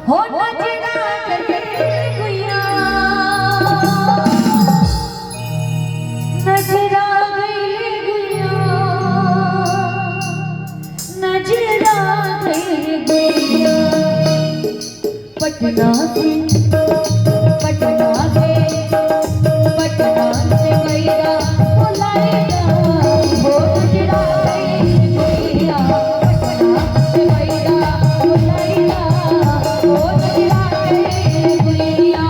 हो नजरा गए गुइया नजरा गए गुइया नजरा गए गुइया पटना से पटना से पटना से गईरा बुलाएगा हो नजरा गए गुइया पटना से गईरा बुलाएगा हो नजरा गए गुइया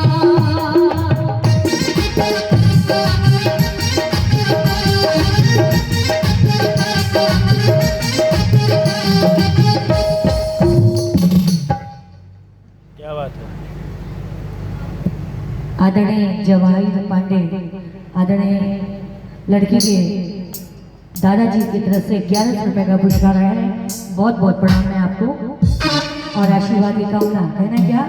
क्या बात है। आदरणीय जवाहिर पांडे आदरणीय लड़की के दादाजी की तरफ से 1100 रुपए का पुरस्कार आया है। बहुत बहुत प्रणाम है आपको और आशीर्वाद की कामना कहना क्या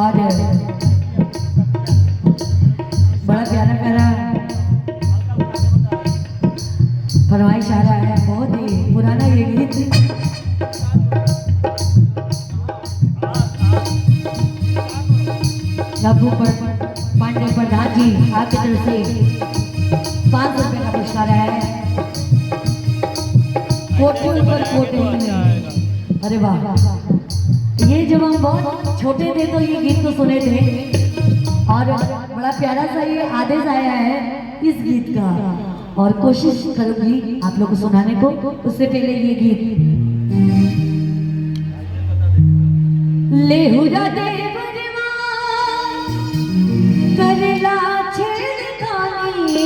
और बड़ा प्यारा प्यारा फरमाइश आ रहा है। बहुत ही पुराना ये गीत लघु पांडे प्रधान जी आपकी तरफ से 500 रुपए का पुरस्कार आया है। कोटे पर कोटे। अरे वाह ये जब हम बहुत छोटे थे तो ये गीत तो सुने थे और बड़ा प्यारा सा ये आदेश आया है इस गीत का और कोशिश करूंगी आप लोग को सुनाने को। उससे पहले ये गीत लेहुरा देवरवा करेला छेड़खानी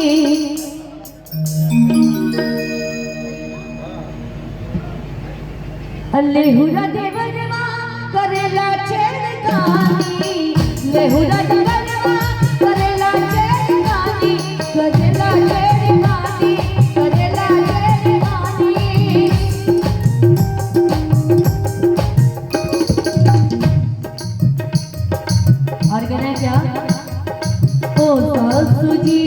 लेहुरा देवरवा करेला छेड़खानी लेहुरा देवरवा करेला छेड़खानी करेला छेड़खानी करेला छेड़खानी और कहना है क्या ओ सासू जी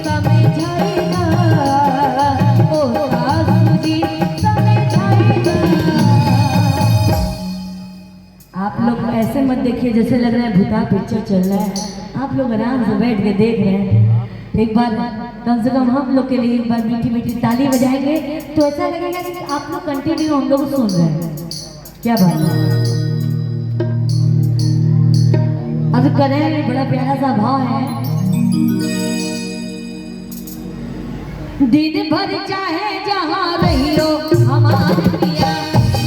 समझाएगा ओ सासू जी समझाएगा। आप लोग ऐसे मत देखिए जैसे लग रहा है भूता पिक्चर चल रहा है। आप लोग आराम से बैठ के देख रहे हैं। एक बार कम से कम हम लोग के लिए एक बार मीठी मीठी ताली बजाएंगे तो ऐसा लगेगा कि आप लोग कंटिन्यू हम लोग सुन रहे हैं। क्या बात है। अब करें बड़ा प्यारा सा भाव है। दिन भर चाहे जहाँ रही हो हमारे पिया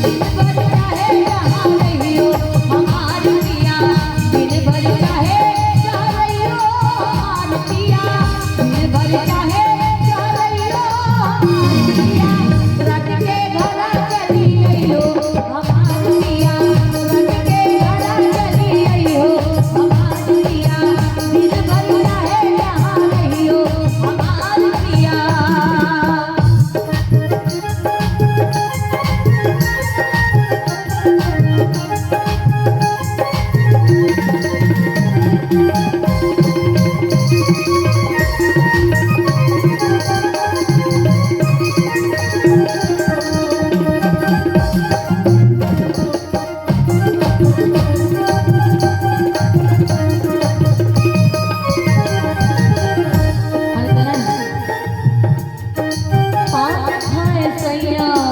दिन भर चाहे जहाँ रही हो हमारे पिया दिन भर चाहे जहाँ रही हो हमारे पिया दिन भर चाहे जहाँ रही हो हमारे पिया रट के घड़ा चली गई हो हमारे पिया रट के घड़ा चली गई हो हमारे पिया दिन भर चाहे जहाँ रही हो हमारे पिया।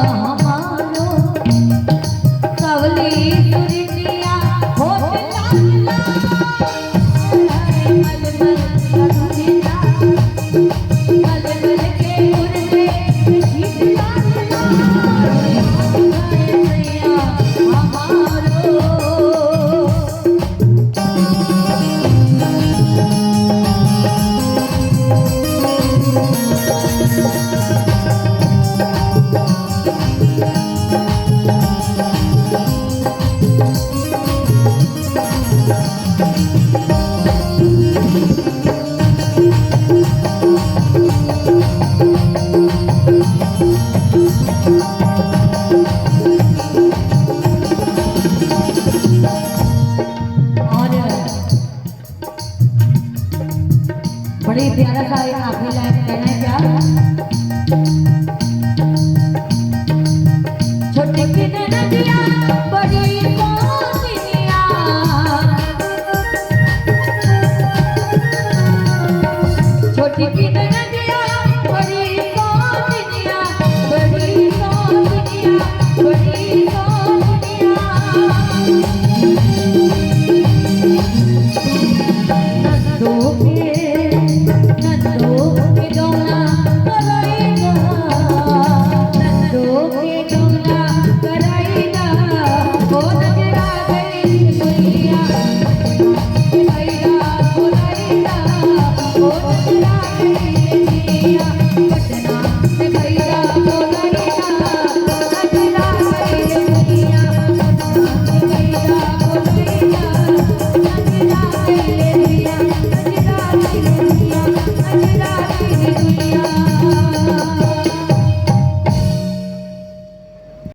हम